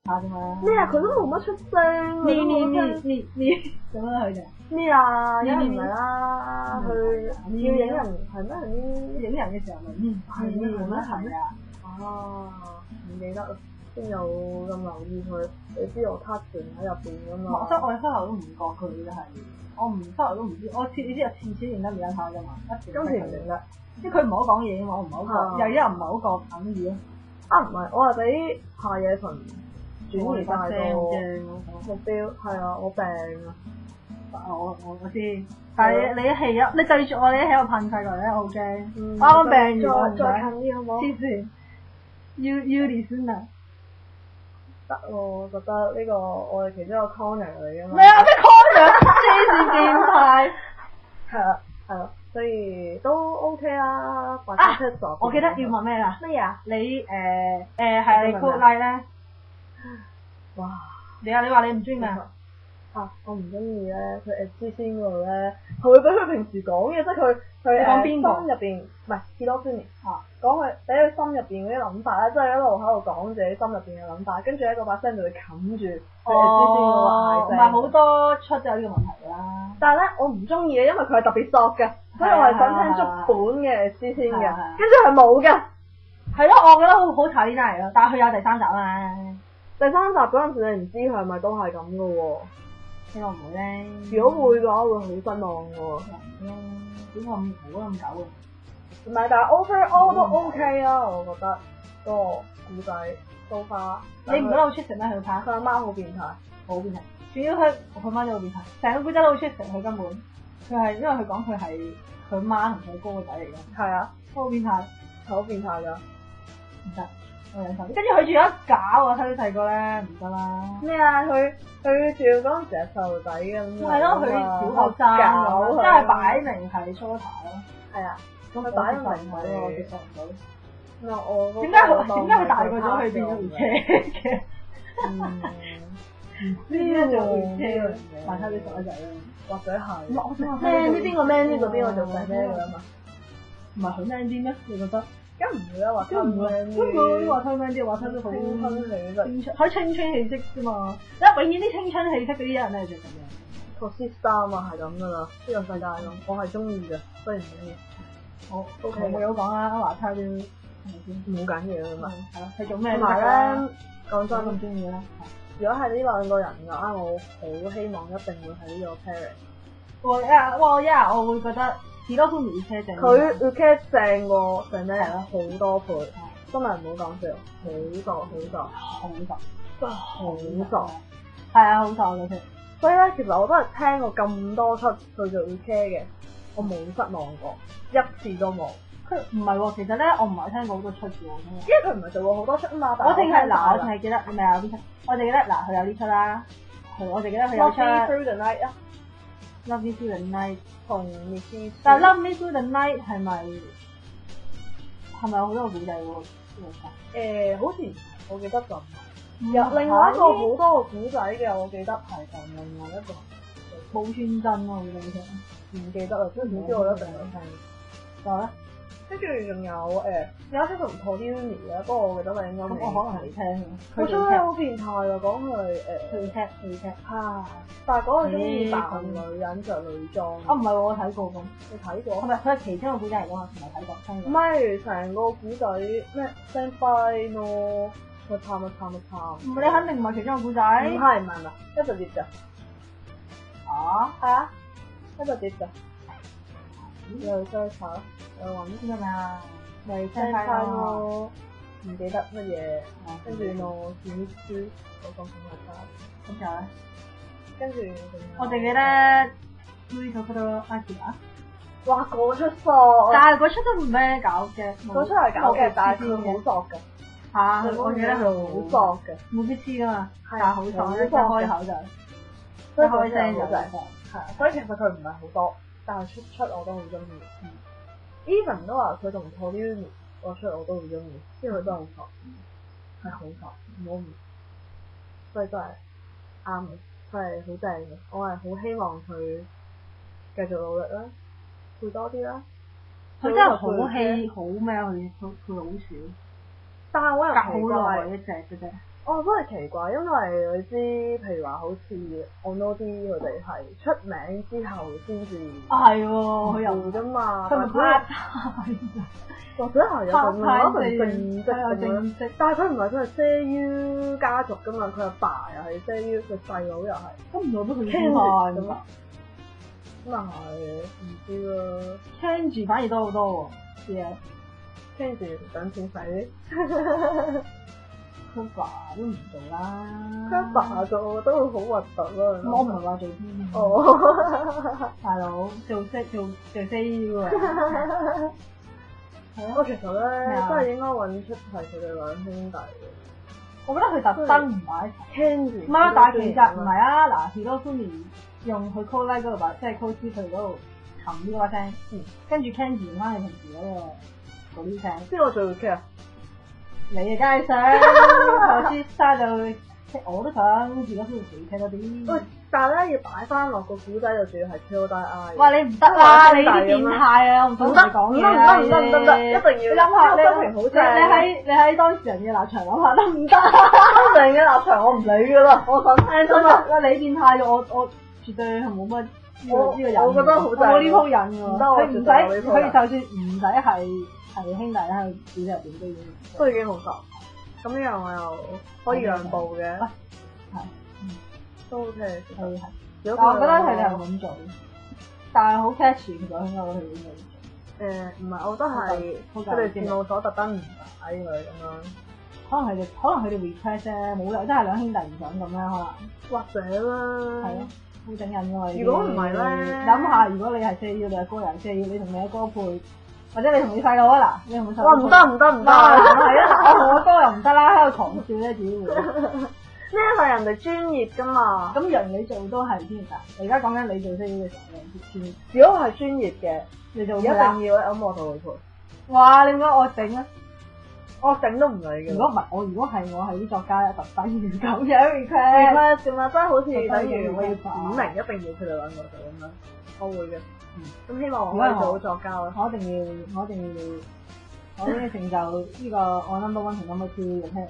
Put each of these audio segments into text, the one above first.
下啫嘛。咩啊？佢都冇乜出聲。你咁樣去嘅。咩啊？梗係唔係啦，佢要影人係咩？影人嘅時候咪係咩？咁樣係啊。唔記得啦，邊有咁留意佢？你知道卡團喺入邊噶嘛？我開頭都唔覺佢係，我唔開頭都唔知，你知有次認得唔認得佢噶嘛？今次唔認得，即係佢唔好講嘢啊嘛，我唔係好覺，又唔係好覺等意咯。唔係，我係俾夏野純轉移大個目標，係啊，我病啊。我知，但係你一氣啊，你對住我，你一喺度噴晒過嚟咧，我好驚。啱啱病完，再近啲好唔好？黐線，U 先啊！得喎，我覺得呢個我哋其中一個 corner 嚟㗎嘛。咩啊？咩 corner？黐線變態。係啦，所以都 OK 啦。我記得要問咩啦？咩啊？你係你 good night 咧？哇！你話你唔中意咩啊？我唔中意咧，佢 S 先嗰度咧，佢會比佢平時講嘅，即係佢講邊個心入邊，唔係 Hirofumi 講佢俾佢心入邊嗰啲諗法咧，即係一路喺度講自己心入邊嘅諗法，跟住咧嗰把聲就會冚住佢 S 先嗰個嗌聲。唔係好多出都有呢個問題啦。但係咧，我唔中意嘅，因為佢係特別索嘅，所以我係想聽足本嘅 S 先嘅，跟住係冇嘅。係咯，我覺得好睇呢單嚟咯，但係佢有第三集啊。第三集嗰陣時，你唔知佢係咪都係咁嘅喎？希望唔會咧。如果會嘅話，會好失望嘅喎。點解咁久啊？唔係，但係 overall 都 OK 啊，我覺得嗰個故仔都花。你唔覺得好出色咩？佢拍佢阿媽好變態，好變態。主要佢媽都好變態，成個故仔都好出色。佢根本佢係因為佢講佢係佢媽同佢哥個仔嚟嘅。係啊，好變態，好變態㗎。唔得。跟住佢仲有一搞啊！睇你細個咧，唔得啦。咩啊？佢仲要嗰陣時係細路仔咁。係咯，佢小學生咁，真係擺明係初塔咯。係啊，咁佢擺明係我接受唔到。我點解佢大個咗去變咗回車嘅？呢啲做回車，大家都熟一仔啦。或者係。咩？呢邊個 man 呢個邊個做細咩㗎嘛？唔係佢 man 啲咩？你覺得？梗唔會啦，話推 man 啲，佢話推 man 啲，話推得好青春氣息，喺青春氣息啫嘛。永遠啲青春氣息嗰啲人咧最緊要。個 system 啊係咁噶啦，呢個世界咁，我係中意嘅，雖然唔中意。好，冇嘢好講啦，華差都係咪先？冇緊嘢㗎嘛。係咯，係做咩？同埋咧，講真咁中意啦。如果係呢兩個人嘅話，我好希望一定會係呢個 pairing。我會覺得。士多夫梅車正，佢 Uke 正過上咩好多倍，真係唔好講笑，好索，真係好索，係啊，好索嘅。所以咧，其實我都係聽過咁多出佢做 Uke 嘅，我冇失望過，一次都冇。佢唔係喎，其實咧我唔係聽過好多出嘅喎，因為佢唔係做過好多出啊嘛。我淨係記得你咪有邊出？我淨記得嗱，佢有呢出啦，我淨記得佢有出。Love Me Through the Night 啊。Love Me Through the Night 同 Miss， 但 Love Me Through the Night 係咪有好多個古仔喎？好似我記得就有另外一個好多個古仔嘅，我記得係同另外一個冇穿真咯，好似唔記得啦，總之我一定有聽。就咧，跟住仲有有一出同 Tony 嘅，不過我記得你應該我可能未聽。佢出咧好變態啊，講佢去踢但係嗰個中意扮女人着女裝。唔係我睇過咁。你睇過？係咪佢係其中一個古仔嚟㗎嘛？同埋睇過聽過。唔係成個古仔咩 Senpai no 乜差。唔係你肯定唔係其中一個古仔。唔係，一直接㗎。係啊，一直接㗎。你去 search 下，你揾先得嘛？咪 Senpai no 唔記得乜嘢，跟住 no 小書嗰個咁嘅差。咁就咧。跟住我淨記得呢套都阿傑啊！哇，嗰出索，但係嗰出都唔咩搞嘅，嗰出係搞嘅，但係佢好索㗎。我記得佢好索嘅，冇必黐㗎嘛，但係好索，一開口就，一開聲就係係啊，所以其實佢唔係好多，但係出我都好中意。Even 都話佢同 Tony 嗰出我都好中意，因為佢真係好索，係好索，唔好唔，所以真係啱嘅。佢係好正嘅，我係好希望佢繼續努力啦，配多啲啦。佢真係好戲好咩？佢好少，但係我又隔好耐一隻嘅啫。哦，真係奇怪，因為你知，譬如話好似我多啲佢哋係出名之後先至係喎，佢又做啫嘛，佢咪 part time 或者係有份另外一份正職咁正樣，職，但係佢唔係佢係 CU 家族噶嘛，佢阿爸又係 CU，佢細佬又係，咁唔代表佢傾慢住咁啊，咁啊係唔知啦，聽住反而多好多喎啲嘢。傾住等錢使，佢爸都唔做啦，佢阿爸做都好核突咯。我唔係話做添。哦，大佬做 CU 啊，係我其實咧咩啊真係應該揾出係佢哋兩兄弟嘅。我覺得佢特登唔擺。聽住，唔係啊，但係其實唔係啊，嗱，Hirofumi 用佢 call like 嗰度把，即係 call 師佢嗰度冚呢個聲，跟住 Kenji 用翻佢平時嗰啲聲。邊個最會 care 啊？你啊，梗係想頭先嘥到，即係我都想如果 Hirofumi 聽多啲。喂，但係咧要擺翻落個古仔就主要係 Q 大 I。哇！你唔得啦，你呢啲變態啊！我唔想同你講嘢啊！唔得，一定要。你諗下，周平好正。你喺當事人嘅立場諗下得唔得？當事人嘅立場我唔理噶啦，我想聽真啊。你變態，我絕對係冇乜呢個人。我覺得好正。我呢鋪癮喎，唔得，佢唔使，佢就算唔使係兄弟咧，佢自己入邊都已經好熟。咁呢樣我又可以讓步嘅。係，都 OK。係。但我覺得佢哋係咁做，但係好 catchy 其實我覺得佢點做？唔係，我覺得係佢哋電腦所特登唔擺佢咁樣。可能佢哋 request 啫，冇理由真係兩兄弟唔想咁樣可能。或者啦。係咯。好整癮㗎嘛！如果唔係咧，諗下如果你係4U，你阿哥又係4U，你同你阿哥配，或者你同你細佬啊嗱，你同你細佬。哇！唔得，係啊！我同我哥又唔得啦，喺度狂笑咧，只會。咩係人哋專業㗎嘛？咁人你做都係專業㗎。而家講緊你做4U嘅時候，你專業。如果係專業嘅，你做一定要有我同佢配。哇！你唔講我整啊！我整都唔理嘅。如果唔係我，如果係我係啲作家特登咁樣 request 點啊？真係好似等於我要指明一定要佢哋兩個做咁樣，我會嘅。咁希望我可以做到作家咯。我一定要成就呢個我 number one 同 number two 嘅 pair。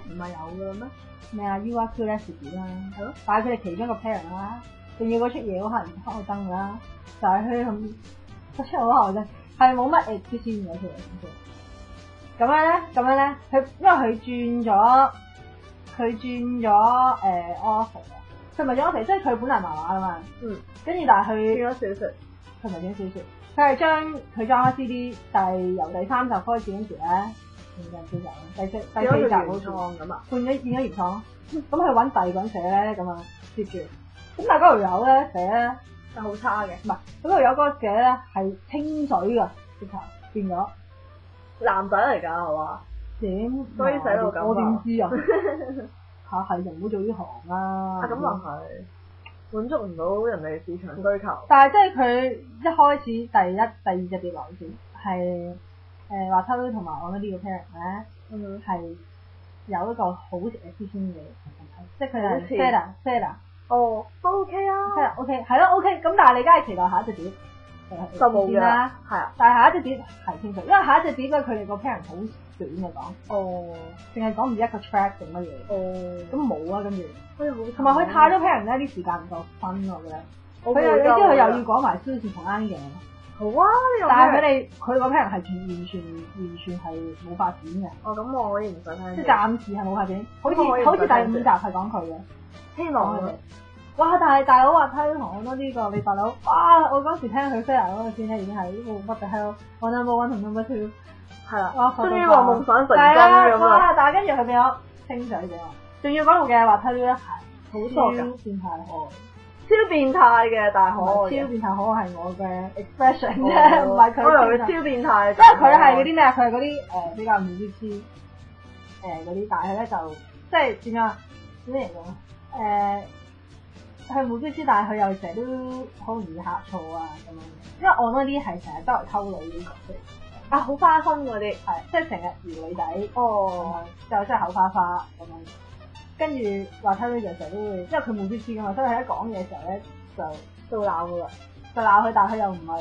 唔係有嘅咩？咩啊 ？You are curiosity 啦，係咯。但係佢哋其中一個 pair 啦，仲要嗰出嘢好乞人憎㗎啦，就係佢嗰出好後啫，係冇乜 exciting 嘅出嚟。咁樣咧，佢因為佢轉咗office 啊，佢唔係轉 office，即係佢本來漫畫噶嘛。跟住但係佢轉咗小説，佢唔係轉小説，佢係將佢裝咗 CD，但係由第3集開始嗰時咧，第四集好似咁啊，變咗原創咯。咁佢揾第二個人寫咧，咁啊接住。咁但係嗰條友咧寫咧係好差嘅，唔係嗰條友嗰個寫咧係清水㗎，直頭變咗。男仔嚟㗎係嘛？點？所以寫到咁我點知啊？係人唔好做呢行啦。咁又係滿足唔到人哋市場需求。但係即係佢一開始第二隻碟來先係話偷同埋我嗰啲個 pair 咧，係有一個好食嘅黐線嘅，即係佢係 Seda。哦，都 OK 啊。OK 係咯 OK，咁但係你梗係期待下一隻碟。就冇嘅啦，係啊！但係下一隻碟係清楚，因為下一隻碟咧佢哋個 pair 好短嘅講，淨係講唔一個 track 定乜嘢，咁冇啊，跟住，同埋佢太多 pair 咧啲時間唔夠分我覺得，你知佢又要講埋 Suzy 同 Angie 嘅，好啊，但係佢個 pair 係完全係冇發展嘅。咁我可以唔使聽。即係暫時係冇發展，好似第5集係講佢嘅，希望佢。哇！但係大佬話睇同我多呢個，你大佬哇！我嗰時聽佢 share 嗰個先咧，已經係呢個乜嘅 hello，我 number one 同 number two 係啦，哇！終於話夢想成真咁啊！但係跟住佢變咗清水嘅，仲要嗰度嘅話睇咧係好傻㗎，變態可愛，超變態嘅，但係可愛，超變態可愛係我嘅 expression 啫，唔係佢。我以為佢超變態，因為佢係嗰啲咩啊？佢係嗰啲比較唔知嗰啲，但係咧就即係點樣點形容佢冇知，但係佢又成日都好容易呷醋啊咁樣。因為我嗰啲係成日周圍溝女啲角色，好花心嗰啲，係即係成日撩女仔，就真係口花花咁樣。跟住話溝女就成日都會，因為佢冇知㗎嘛，所以佢一講嘢嘅時候咧就會鬧佢啦，就鬧佢，但係佢又唔係